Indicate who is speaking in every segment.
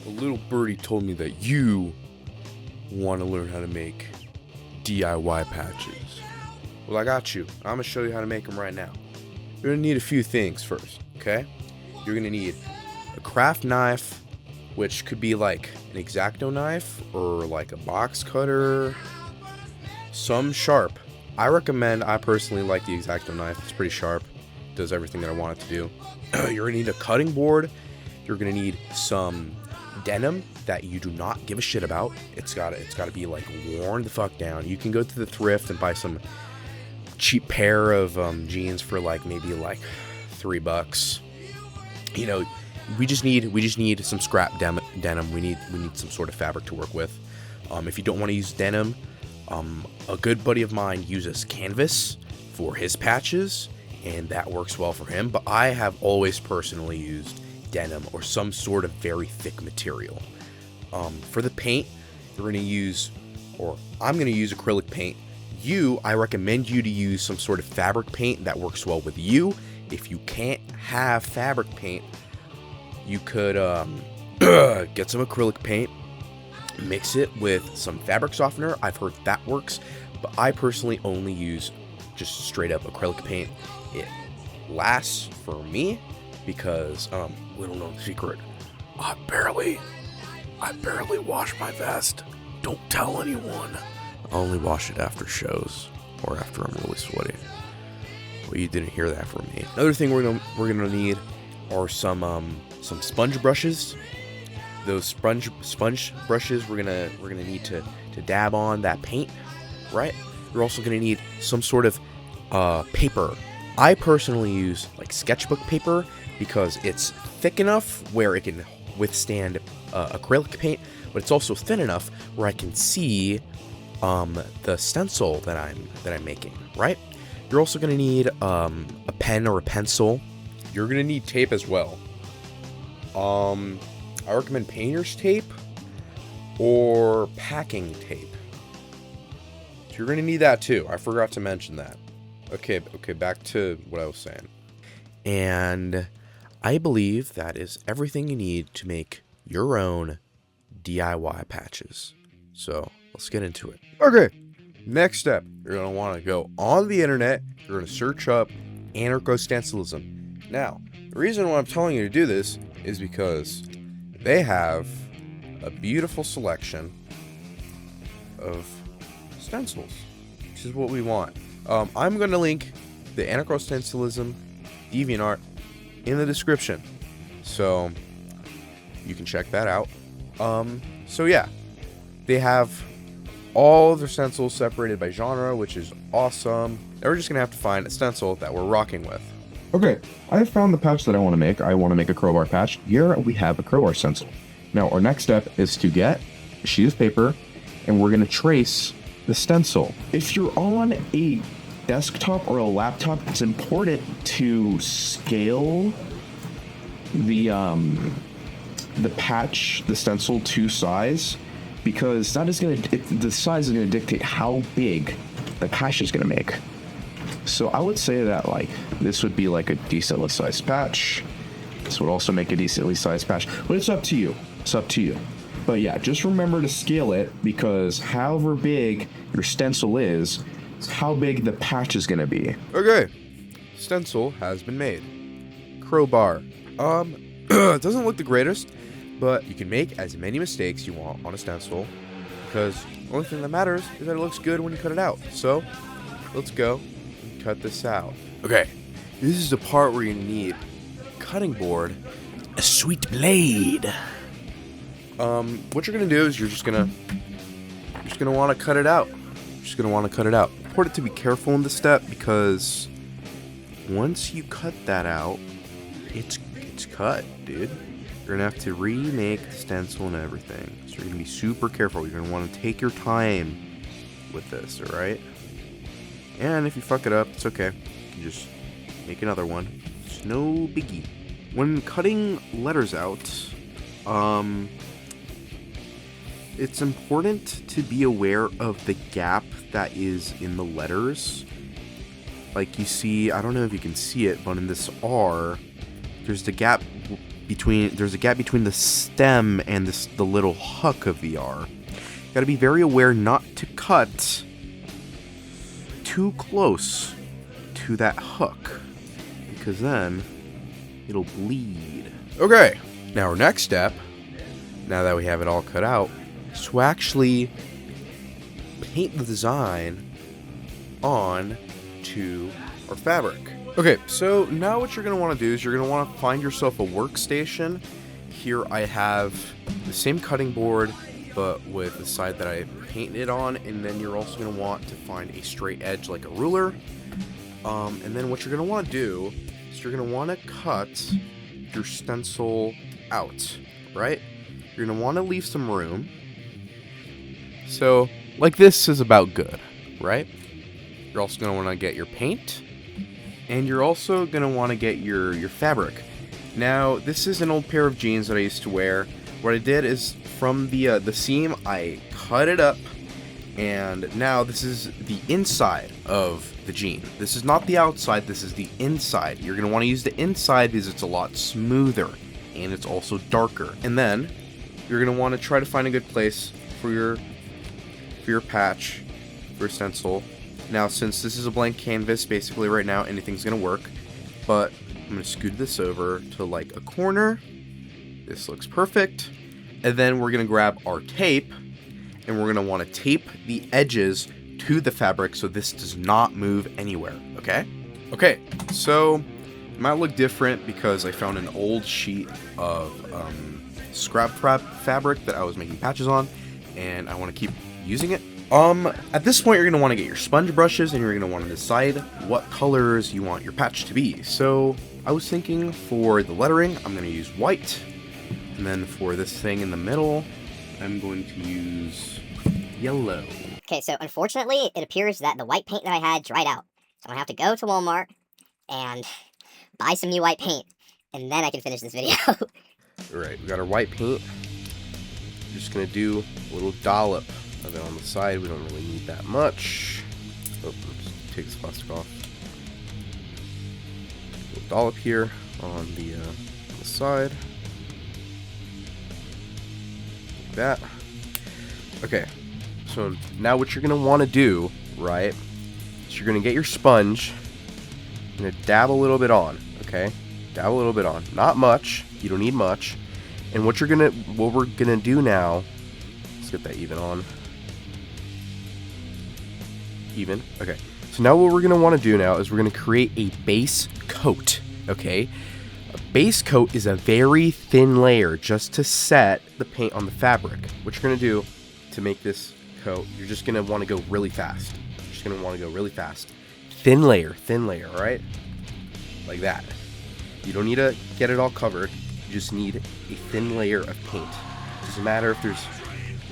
Speaker 1: A little birdie told me that you want to learn how to make DIY patches. Well, I got you. I'm going to show you how to make them right now. You're going to need a few things first, okay? You're going to need a craft knife, which could be like an X-Acto knife or like a box cutter. Some sharp. I personally like the X-Acto knife. It's pretty sharp. It does everything that I want it to do. You're going to need a cutting board. You're going to need some denim that you do not give a shit about. It's got to be like worn the fuck down. You can go to the thrift and buy some cheap pair of jeans for like maybe like $3. You know, we just need some scrap denim. We need some sort of fabric to work with. If you don't want to use denim, a good buddy of mine uses canvas for his patches, and that works well for him. But I have always personally used denim or some sort of very thick material. For the paint, I'm going to use acrylic paint. I recommend you to use some sort of fabric paint that works well with you. If you can't have fabric paint, you could get some acrylic paint, mix it with some fabric softener. I've heard that works, but I personally only use just straight up acrylic paint. It lasts for me because, little known secret, I barely wash my vest. Don't tell anyone. I only wash it after shows or after I'm really sweaty. Well, you didn't hear that from me. Another thing we're gonna need are some sponge brushes. Those sponge brushes we're gonna need to dab on that paint, right? You're also gonna need some sort of paper. I personally use like sketchbook paper because it's thick enough where it can withstand acrylic paint, but it's also thin enough where I can see the stencil that I'm making, right? You're also gonna need a pen or a pencil. You're gonna need tape as well. I recommend painter's tape or packing tape. So you're gonna need that too. I forgot to mention that. Okay, back to what I was saying. And I believe that is everything you need to make your own DIY patches. So let's get into it. Okay, next step. You're going to want to go on the internet. You're going to search up ANARCHOSTENCILISM. Now, the reason why I'm telling you to do this is because they have a beautiful selection of stencils, which is what we want. I'm going to link the ANARCHOSTENCILISM DeviantArt in the description, so you can check that out. So yeah, they have all their stencils separated by genre, which is awesome. Now we're just gonna have to find a stencil that we're rocking with.
Speaker 2: Okay, I found the patch that I want to make. I want to make a crowbar patch. Here we have a crowbar stencil. Now our next step is to get a sheet of paper, and we're gonna trace the stencil. If you're on a desktop or a laptop, it's important to scale the patch, the stencil to size, because the size is gonna dictate how big the patch is gonna make. So I would say that like this would be like a decently sized patch. This would also make a decently sized patch, but it's up to you. It's up to you. But yeah, just remember to scale it, because however big your stencil is how big the patch is gonna be.
Speaker 1: Okay, stencil has been made. Crowbar. It doesn't look the greatest, but you can make as many mistakes you want on a stencil, because the only thing that matters is that it looks good when you cut it out. So let's go and cut this out. Okay, this is the part where you need a cutting board, a sweet blade. What you're gonna do is you're just gonna want to cut it out. Important to be careful in this step, because once you cut that out, it's cut, dude. You're gonna have to remake the stencil and everything. So you're gonna be super careful. You're gonna want to take your time with this, alright? And if you fuck it up, it's okay. You can just make another one. It's no biggie. When cutting letters out, it's important to be aware of the gap that is in the letters. Like you see, I don't know if you can see it, but in this R, there's the gap there's a gap between the stem and the little hook of the R. Got to be very aware not to cut too close to that hook, because then it'll bleed. Okay, now our next step, now that we have it all cut out, is to actually paint the design on to our fabric. Okay, so now what you're going to want to do is you're going to want to find yourself a workstation. Here I have the same cutting board, but with the side that I painted it on, and then you're also going to want to find a straight edge like a ruler. And then what you're going to want to do is you're going to want to cut your stencil out, right? You're going to want to leave some room. So, like this is about good, right? You're also going to want to get your paint, and you're also going to want to get your fabric. Now, this is an old pair of jeans that I used to wear. What I did is from the seam, I cut it up, and now this is the inside of the jean. This is not the outside, this is the inside. You're going to want to use the inside because it's a lot smoother, and it's also darker. And then, you're going to want to try to find a good place for your patch, for your stencil. Now, since this is a blank canvas, basically right now, anything's going to work. But I'm going to scoot this over to like a corner. This looks perfect. And then we're going to grab our tape, and we're going to want to tape the edges to the fabric so this does not move anywhere, okay? Okay, so it might look different because I found an old sheet of scrap fabric that I was making patches on, and I want to keep using it. At this point, you're going to want to get your sponge brushes, and you're going to want to decide what colors you want your patch to be. So I was thinking for the lettering, I'm going to use white. And then for this thing in the middle, I'm going to use yellow.
Speaker 3: Okay, so unfortunately, it appears that the white paint that I had dried out. So I'm going to have to go to Walmart and buy some new white paint, and then I can finish this video.
Speaker 1: Alright, we got our white paint. We're just going to do a little dollop of it on the side. We don't really need that much. Oh, oops, take this plastic off. A little dollop here on the side. Like that. Okay, so now what you're going to want to do, right, is you're going to get your sponge. You're going to dab a little bit on, okay? Dab a little bit on. Not much. You don't need much. And what we're gonna do now, let's get that even on. Even. Okay. So now what we're gonna want to do now is we're gonna create a base coat. Okay. A base coat is a very thin layer just to set the paint on the fabric. What you're gonna do to make this coat, you're just gonna want to go really fast. You're just gonna want to go really fast. Thin layer, all right? Like that. You don't need to get it all covered. You just need a thin layer of paint. It doesn't matter if there's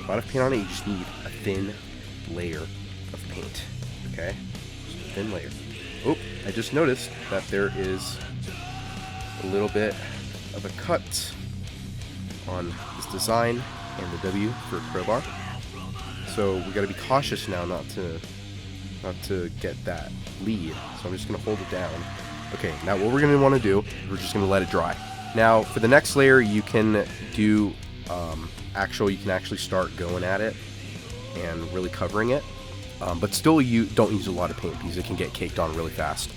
Speaker 1: a lot of paint on it, you just need a thin layer of paint. Okay? Just a thin layer. Oh, I just noticed that there is a little bit of a cut on this design and the W for crowbar. So we gotta be cautious now not to get that bleed. So I'm just gonna hold it down. Okay, now what we're gonna want to do, we're just gonna let it dry. Now for the next layer, you can do you can actually start going at it and really covering it, but still you don't use a lot of paint because it can get caked on really fast.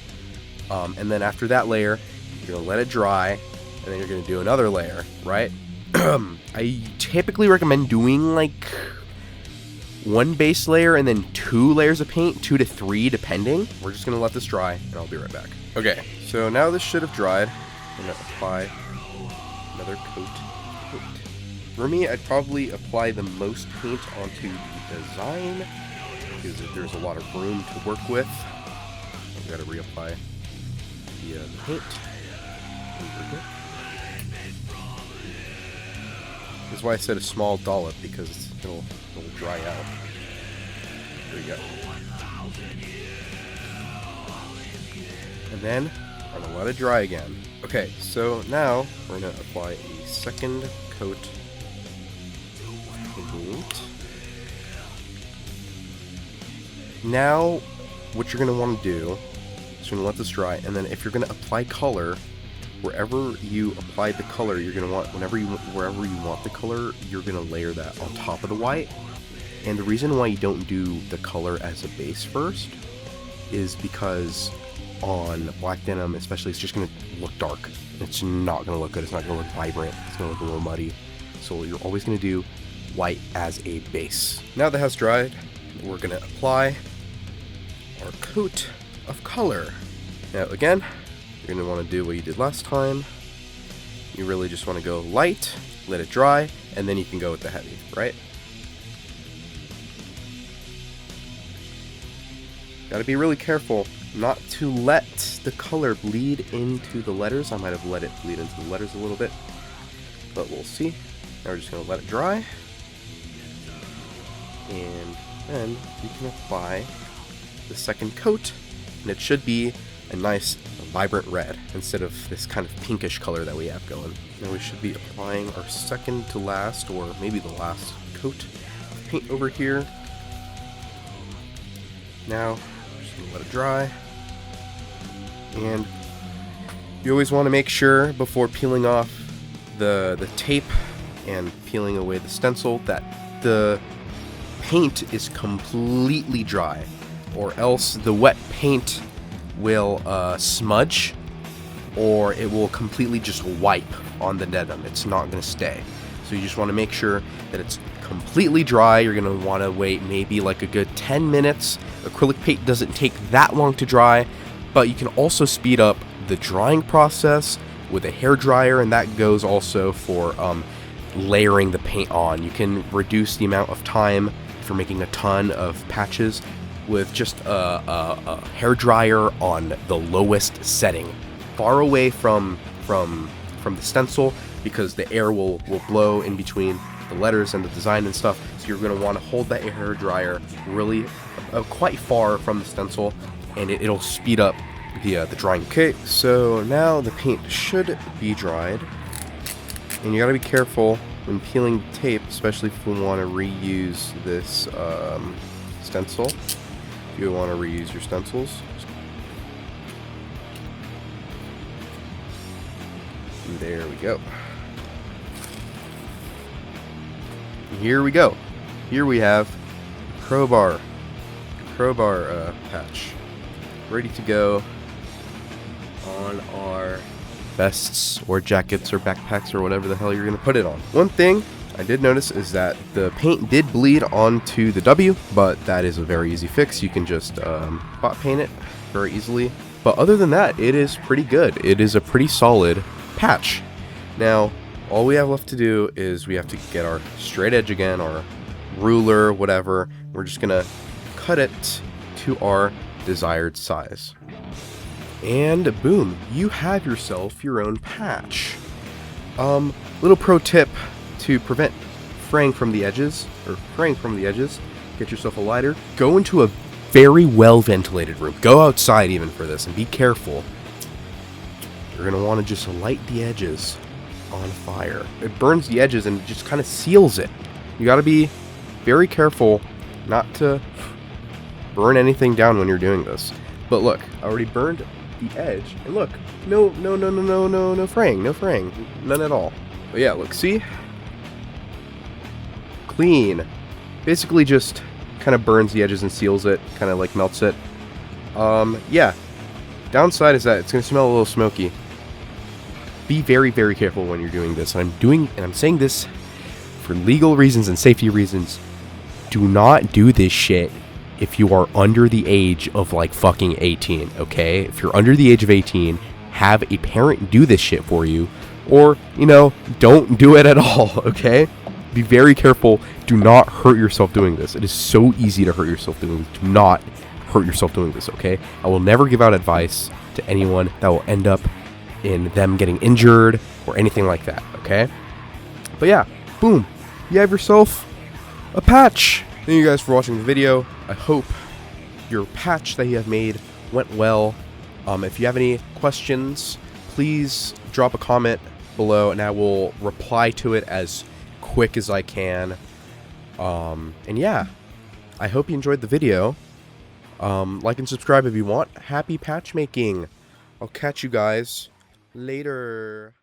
Speaker 1: And then after that layer, you're gonna let it dry, and then you're gonna do another layer, right? I typically recommend doing like one base layer and then 2 layers of paint, 2 to 3 depending. We're just gonna let this dry, and I'll be right back. Okay, so now this should have dried. I'm gonna apply another coat. For me, I'd probably apply the most paint onto the design because there's a lot of room to work with. I've got to reapply the paint. That's why I said a small dollop, because it'll dry out. There you go. And then I'm gonna let it dry again. Okay, so now we're gonna apply a second coat of paint. Now, what you're gonna want to do is you're gonna let this dry, and then if you're gonna apply color,
Speaker 4: wherever you applied the color, you're gonna want, wherever you want the color, you're gonna layer that on top of the white. And the reason why you don't do the color as a base first is because on black denim especially, it's just gonna look dark. It's not gonna look good. It's not gonna look vibrant. It's gonna look a little muddy. So you're always gonna do white as a base. Now that has dried, we're gonna apply our coat of color. Now again, you're gonna want to do what you did last time. You really just want to go light, let it dry, and then you can go with the heavy, right? Gotta be really careful not to let the color bleed into the letters. I might have let it bleed into the letters a little bit, but we'll see. Now we're just gonna let it dry. And then you can apply the second coat, and it should be a nice vibrant red instead of this kind of pinkish color that we have going. Now we should be applying our second to last, or maybe the last coat of paint over here. Now we're just gonna let it dry. And you always want to make sure before peeling off the tape and peeling away the stencil that the paint is completely dry, or else the wet paint will smudge, or it will completely just wipe on the denim. It's not going to stay. So you just want to make sure that it's completely dry. You're going to want to wait maybe like a good 10 minutes. Acrylic paint doesn't take that long to dry, but you can also speed up the drying process with a hair dryer, and that goes also for layering the paint on. You can reduce the amount of time for making a ton of patches with just a hair dryer on the lowest setting, far away from the stencil, because the air will blow in between the letters and the design and stuff. So you're going to want to hold that hair dryer really quite far from the stencil, and it'll speed up the drying. Okay, so now the paint should be dried, and you got to be careful when peeling tape, especially if you want to reuse this stencil. If you want to reuse your stencils, and there we go. And here we go. Here we have crowbar patch ready to go on our vests or jackets or backpacks or whatever the hell you're going to put it on. One thing I did notice is that the paint did bleed onto the W, but that is a very easy fix. You can just spot paint it very easily. But other than that, it is pretty good. It is a pretty solid patch. Now, all we have left to do is we have to get our straight edge again, our ruler, whatever. We're just going to cut it to our desired size. And boom, you have yourself your own patch. Little pro tip to prevent fraying from the edges, get yourself a lighter. Go into a very well ventilated room. Go outside even for this, and be careful. You're gonna want to just light the edges on fire. It burns the edges and just kind of seals it. You gotta be very careful not to burn anything down when you're doing this. But look, I already burned the edge, and look, no fraying, none at all. But yeah, look, see? Clean. Basically just kind of burns the edges and seals it, kind of like melts it. Yeah. Downside is that it's going to smell a little smoky. Be very, very careful when you're doing this. And I'm saying this for legal reasons and safety reasons. Do not do this shit if you are under the age of like fucking 18, okay? If you're under the age of 18, have a parent do this shit for you, or, you know, don't do it at all, okay? Be very careful. Do not hurt yourself doing this. It is so easy to hurt yourself doing this. Do not hurt yourself doing this, okay? I will never give out advice to anyone that will end up in them getting injured or anything like that, okay? But yeah, boom. You have yourself a patch. Thank you guys for watching the video. I hope your patch that you have made went well. If you have any questions, please drop a comment below and I will reply to it as quick as I can. And yeah, I hope you enjoyed the video. Like and subscribe if you want. Happy patch making. I'll catch you guys
Speaker 1: Later.